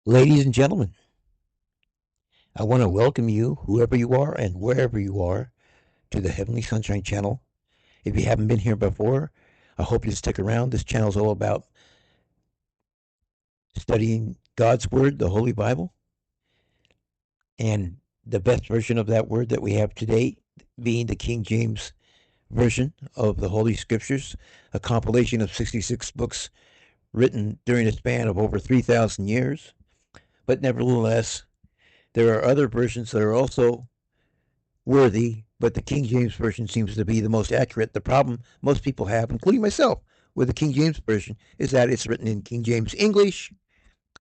Ladies and gentlemen, I want to welcome you, whoever you are and wherever you are, to the Heavenly Sunshine channel. If you haven't been here before, I hope you stick around. This channel is all about studying God's Word, the Holy Bible, and the best version of that Word that we have today being the King James Version of the Holy Scriptures, a compilation of 66 books written during a span of over 3,000 years. But nevertheless, there are other versions that are also worthy, but the King James Version seems to be the most accurate. The problem most people have, including myself, with the King James Version is that it's written in King James English,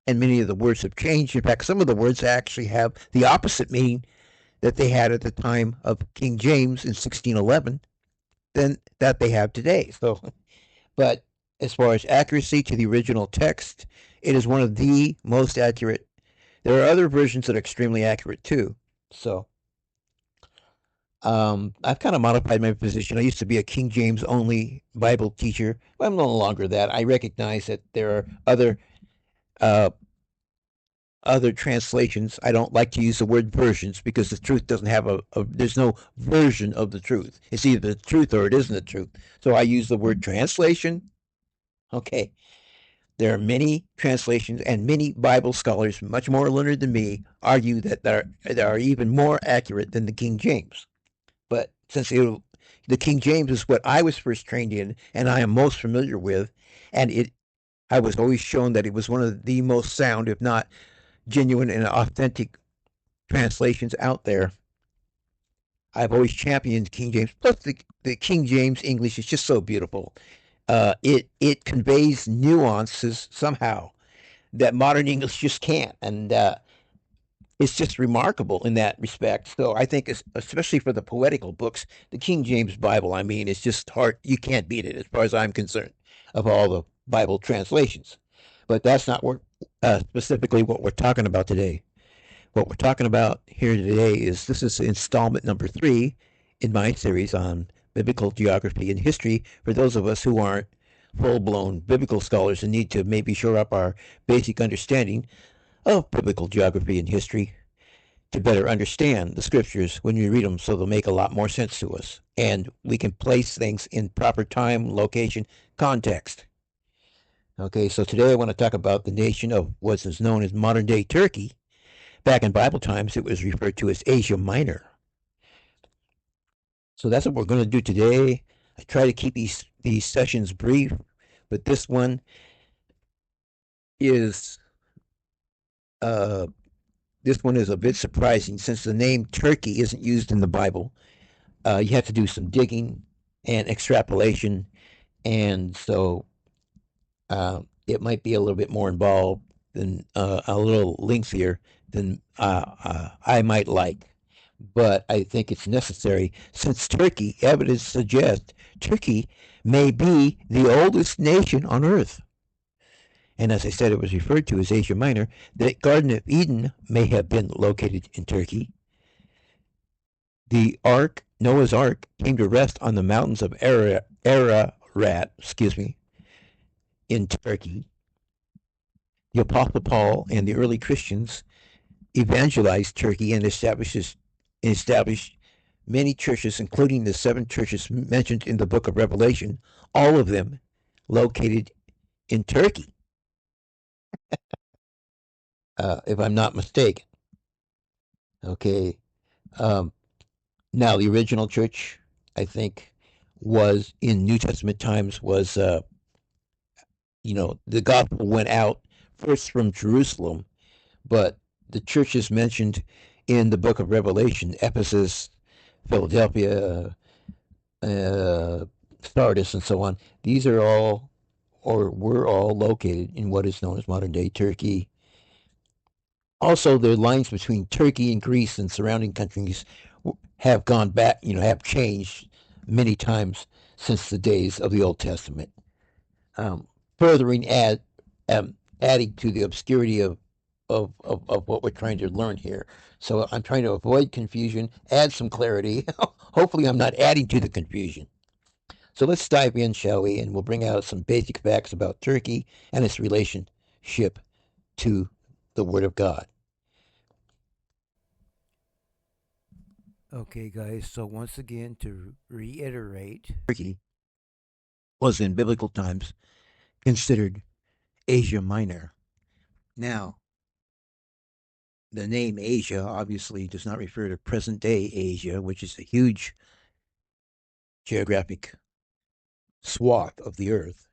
and many of the words have changed. In fact, some of the words actually have the opposite meaning that they had at the time of King James in 1611 than that they have today. So, but as far as accuracy to the original text, it is one of the most accurate. There are other versions that are extremely accurate too. So, I've kind of modified my position. I used to be a King James only Bible teacher, but I'm no longer that. I recognize that there are uh, other translations. I don't like to use the word versions because the truth doesn't have there's no version of the truth. It's either the truth or it isn't the truth. So I use the word translation. Okay. There are many translations, and many Bible scholars, much more learned than me, argue that they are even more accurate than the King James. But the King James is what I was first trained in, and I am most familiar with, and I was always shown that it was one of the most sound, if not genuine and authentic translations out there. I've always championed King James. Plus, the King James English is just so beautiful. It conveys nuances somehow that modern English just can't, and it's just remarkable in that respect. So I think, especially for the poetical books, the King James Bible, I mean, it's just hard. You can't beat it as far as I'm concerned of all the Bible translations. But that's not what, specifically what we're talking about today. What we're talking about here today is this is installment number 3 in my series on biblical geography and history for those of us who aren't full blown biblical scholars and need to maybe shore up our basic understanding of biblical geography and history to better understand the scriptures when we read them so they'll make a lot more sense to us. And we can place things in proper time, location, context. Okay, so today I want to talk about the nation of what is known as modern day Turkey. Back in Bible times, it was referred to as Asia Minor. So that's what we're going to do today. I try to keep these sessions brief, but is uh, this one is a bit surprising since the name Turkey isn't used in the Bible. You have to do some digging and extrapolation, and so it might be a little bit more involved than a little lengthier than I might like. But I think it's necessary since Turkey, evidence suggests, Turkey may be the oldest nation on earth. And as I said, it was referred to as Asia Minor. The Garden of Eden may have been located in Turkey. The Ark, Noah's Ark, came to rest on the mountains of Ararat, in Turkey. The Apostle Paul and the early Christians evangelized Turkey and established many churches, including the 7 churches mentioned in the book of Revelation, all of them located in Turkey, if I'm not mistaken. Okay. Um, Now, the original church, I think, was in New Testament times, the gospel went out first from Jerusalem, but the churches mentioned in the book of Revelation, Ephesus, Philadelphia, Sardis, and so on, these are all or were all located in what is known as modern day Turkey. Also, the lines between Turkey and Greece and surrounding countries have gone back, have changed many times since the days of the Old Testament, um, furthering adding to the obscurity of what we're trying to learn here. So I'm trying to avoid confusion, add some clarity. Hopefully, I'm not adding to the confusion. So let's dive in, shall we? And we'll bring out some basic facts about Turkey and its relationship to the Word of God. Okay, guys, so once again, to reiterate, Turkey was in biblical times considered Asia Minor. Now, the name Asia obviously does not refer to present day Asia, which is a huge geographic swath of the earth,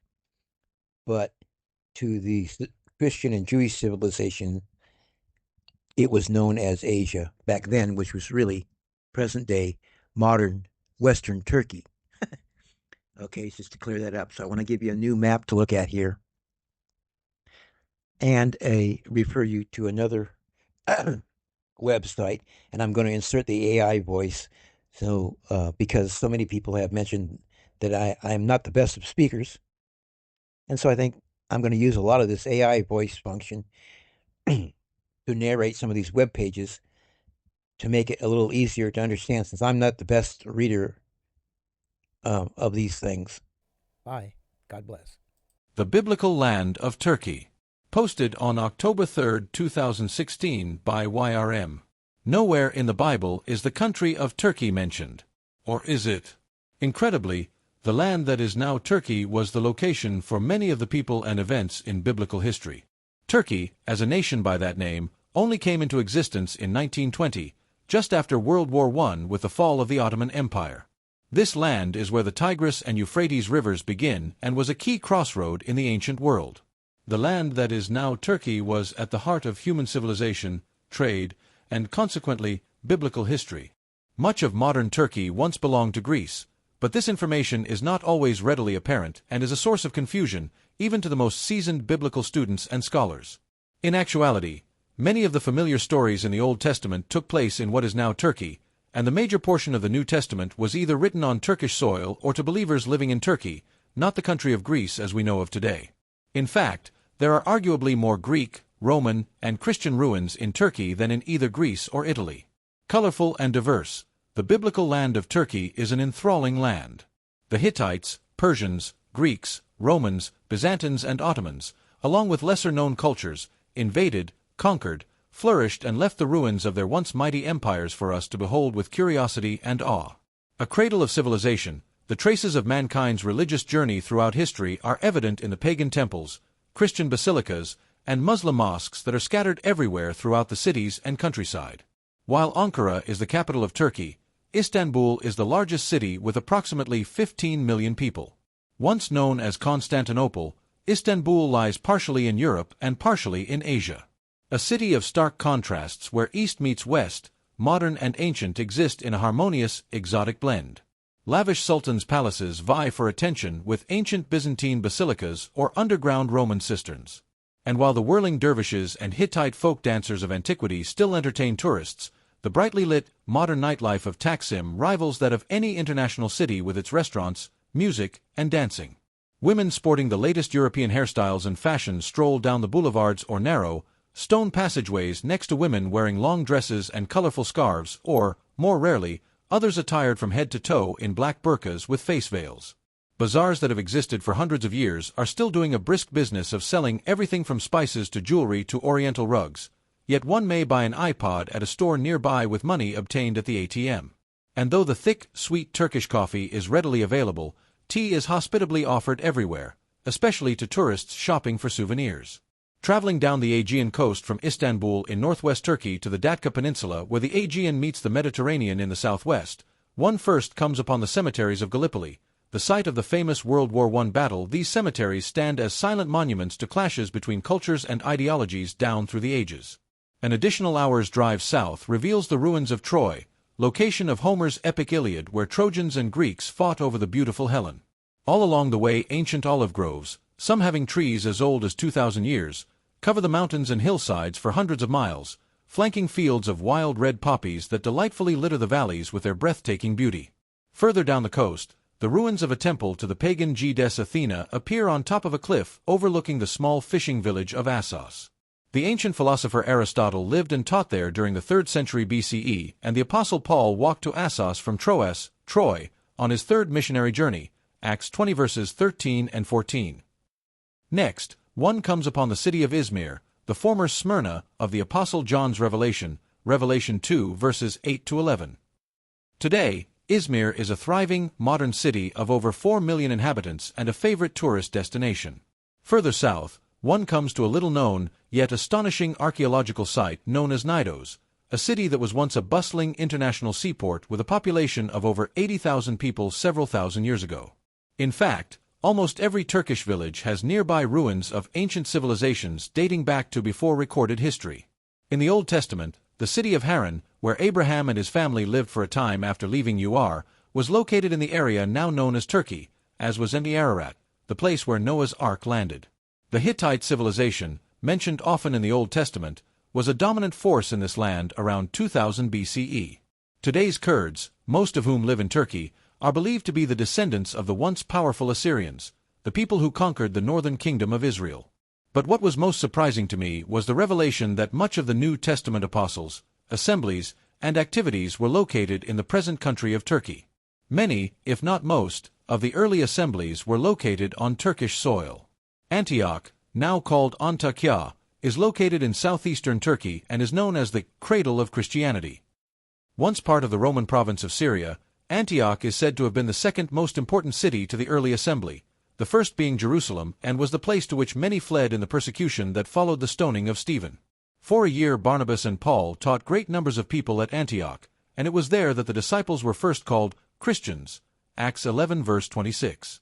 but to the Christian and Jewish civilization, it was known as Asia back then, which was really present day modern Western Turkey. Okay, just to clear that up. So I want to give you a new map to look at here and refer you to another website, and I'm going to insert the AI voice. So, because so many people have mentioned that I'm not the best of speakers, and so I think I'm going to use a lot of this AI voice function to narrate some of these web pages to make it a little easier to understand, since I'm not the best reader of these things. bye. God bless. The Biblical Land of Turkey. Posted on October 3, 2016 by YRM. Nowhere in the Bible is the country of Turkey mentioned. Or is it? Incredibly, the land that is now Turkey was the location for many of the people and events in biblical history. Turkey, as a nation by that name, only came into existence in 1920, just after World War I with the fall of the Ottoman Empire. This land is where the Tigris and Euphrates rivers begin and was a key crossroad in the ancient world. The land that is now Turkey was at the heart of human civilization, trade, and consequently, biblical history. Much of modern Turkey once belonged to Greece, but this information is not always readily apparent and is a source of confusion even to the most seasoned biblical students and scholars. In actuality, many of the familiar stories in the Old Testament took place in what is now Turkey, and the major portion of the New Testament was either written on Turkish soil or to believers living in Turkey, not the country of Greece as we know of today. In fact, there are arguably more Greek, Roman, and Christian ruins in Turkey than in either Greece or Italy. Colorful and diverse, the biblical land of Turkey is an enthralling land. The Hittites, Persians, Greeks, Romans, Byzantines, and Ottomans, along with lesser-known cultures, invaded, conquered, flourished, and left the ruins of their once mighty empires for us to behold with curiosity and awe. A cradle of civilization, the traces of mankind's religious journey throughout history are evident in the pagan temples, Christian basilicas, and Muslim mosques that are scattered everywhere throughout the cities and countryside. While Ankara is the capital of Turkey, Istanbul is the largest city with approximately 15 million people. Once known as Constantinople, Istanbul lies partially in Europe and partially in Asia. A city of stark contrasts where East meets West, modern and ancient exist in a harmonious, exotic blend. Lavish sultans' palaces vie for attention with ancient Byzantine basilicas or underground Roman cisterns. And while the whirling dervishes and Hittite folk dancers of antiquity still entertain tourists, the brightly lit, modern nightlife of Taksim rivals that of any international city with its restaurants, music, and dancing. Women sporting the latest European hairstyles and fashions stroll down the boulevards or narrow, stone passageways next to women wearing long dresses and colorful scarves or, more rarely, others attired from head to toe in black burqas with face veils. Bazaars that have existed for hundreds of years are still doing a brisk business of selling everything from spices to jewelry to oriental rugs, yet one may buy an iPod at a store nearby with money obtained at the ATM. And though the thick, sweet Turkish coffee is readily available, tea is hospitably offered everywhere, especially to tourists shopping for souvenirs. Traveling down the Aegean coast from Istanbul in northwest Turkey to the Datka Peninsula where the Aegean meets the Mediterranean in the southwest, one first comes upon the cemeteries of Gallipoli, the site of the famous World War I battle. These cemeteries stand as silent monuments to clashes between cultures and ideologies down through the ages. An additional hour's drive south reveals the ruins of Troy, location of Homer's epic Iliad where Trojans and Greeks fought over the beautiful Helen. All along the way ancient olive groves, some having trees as old as 2,000 years, cover the mountains and hillsides for hundreds of miles, flanking fields of wild red poppies that delightfully litter the valleys with their breathtaking beauty. Further down the coast, the ruins of a temple to the pagan goddess Athena appear on top of a cliff overlooking the small fishing village of Assos. The ancient philosopher Aristotle lived and taught there during the 3rd century BCE, and the Apostle Paul walked to Assos from Troas, Troy, on his third missionary journey, Acts 20 verses 13 and 14. Next, one comes upon the city of Izmir, the former Smyrna of the Apostle John's Revelation, Revelation 2 verses 8 to 11. Today, Izmir is a thriving, modern city of over 4 million inhabitants and a favorite tourist destination. Further south, one comes to a little-known, yet astonishing archaeological site known as Knidos, a city that was once a bustling international seaport with a population of over 80,000 people several thousand years ago. In fact, almost every Turkish village has nearby ruins of ancient civilizations dating back to before recorded history. In the Old Testament, the city of Haran, where Abraham and his family lived for a time after leaving Ur, was located in the area now known as Turkey, as was Ararat, the place where Noah's Ark landed. The Hittite civilization, mentioned often in the Old Testament, was a dominant force in this land around 2000 BCE. Today's Kurds, most of whom live in Turkey, are believed to be the descendants of the once powerful Assyrians, the people who conquered the northern kingdom of Israel. But what was most surprising to me was the revelation that much of the New Testament apostles, assemblies, and activities were located in the present country of Turkey. Many, if not most, of the early assemblies were located on Turkish soil. Antioch, now called Antakya, is located in southeastern Turkey and is known as the cradle of Christianity. Once part of the Roman province of Syria, Antioch is said to have been the second most important city to the early assembly, the first being Jerusalem, and was the place to which many fled in the persecution that followed the stoning of Stephen. For a year Barnabas and Paul taught great numbers of people at Antioch, and it was there that the disciples were first called Christians, Acts 11 verse 26.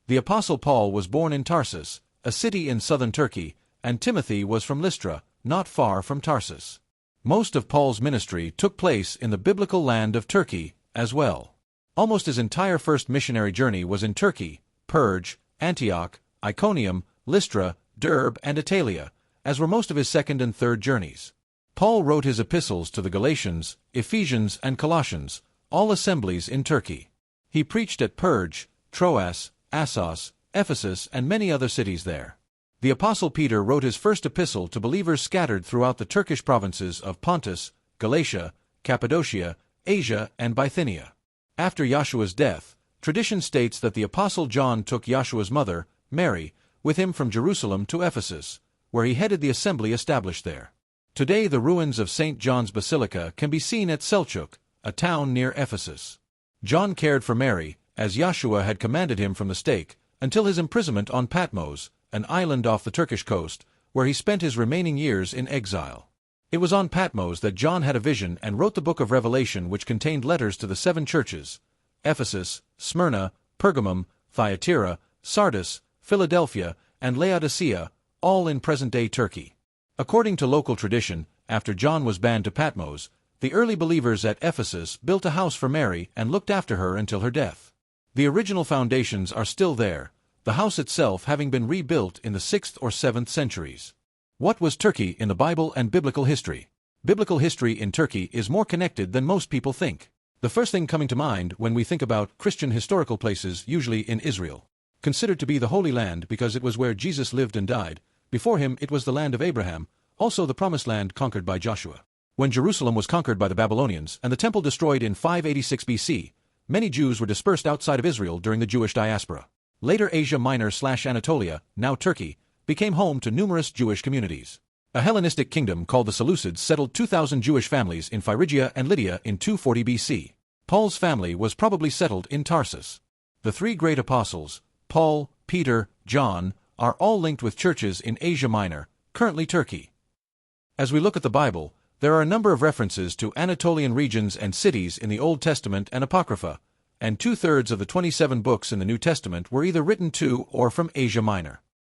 The Apostle Paul was born in Tarsus, a city in southern Turkey, and Timothy was from Lystra, not far from Tarsus. Most of Paul's ministry took place in the biblical land of Turkey, as well. Almost his entire first missionary journey was in Turkey, Perge, Antioch, Iconium, Lystra, Derbe, and Attalia, as were most of his second and third journeys. Paul wrote his epistles to the Galatians, Ephesians, and Colossians, all assemblies in Turkey. He preached at Perge, Troas, Assos, Ephesus, and many other cities there. The Apostle Peter wrote his first epistle to believers scattered throughout the Turkish provinces of Pontus, Galatia, Cappadocia, Asia, and Bithynia. After Yahshua's death, tradition states that the Apostle John took Yahshua's mother, Mary, with him from Jerusalem to Ephesus, where he headed the assembly established there. Today the ruins of St. John's Basilica can be seen at Selçuk, a town near Ephesus. John cared for Mary, as Yahshua had commanded him from the stake, until his imprisonment on Patmos, an island off the Turkish coast, where he spent his remaining years in exile. It was on Patmos that John had a vision and wrote the book of Revelation, which contained letters to the 7 churches: Ephesus, Smyrna, Pergamum, Thyatira, Sardis, Philadelphia, and Laodicea, all in present-day Turkey. According to local tradition, after John was banned to Patmos, the early believers at Ephesus built a house for Mary and looked after her until her death. The original foundations are still there, the house itself having been rebuilt in the 6th or 7th centuries. What was Turkey in the Bible and biblical history? Biblical history in Turkey is more connected than most people think. The first thing coming to mind when we think about Christian historical places, usually in Israel, considered to be the Holy Land because it was where Jesus lived and died. Before him it was the land of Abraham, also the Promised Land conquered by Joshua. When Jerusalem was conquered by the Babylonians and the temple destroyed in 586 BC, many Jews were dispersed outside of Israel during the Jewish diaspora. Later Asia Minor/Anatolia, now Turkey, became home to numerous Jewish communities. A Hellenistic kingdom called the Seleucids settled 2,000 Jewish families in Phrygia and Lydia in 240 BC. Paul's family was probably settled in Tarsus. The 3 great apostles, Paul, Peter, John, are all linked with churches in Asia Minor, currently Turkey. As we look at the Bible, there are a number of references to Anatolian regions and cities in the Old Testament and Apocrypha, and 2/3 of the 27 books in the New Testament were either written to or from Asia Minor.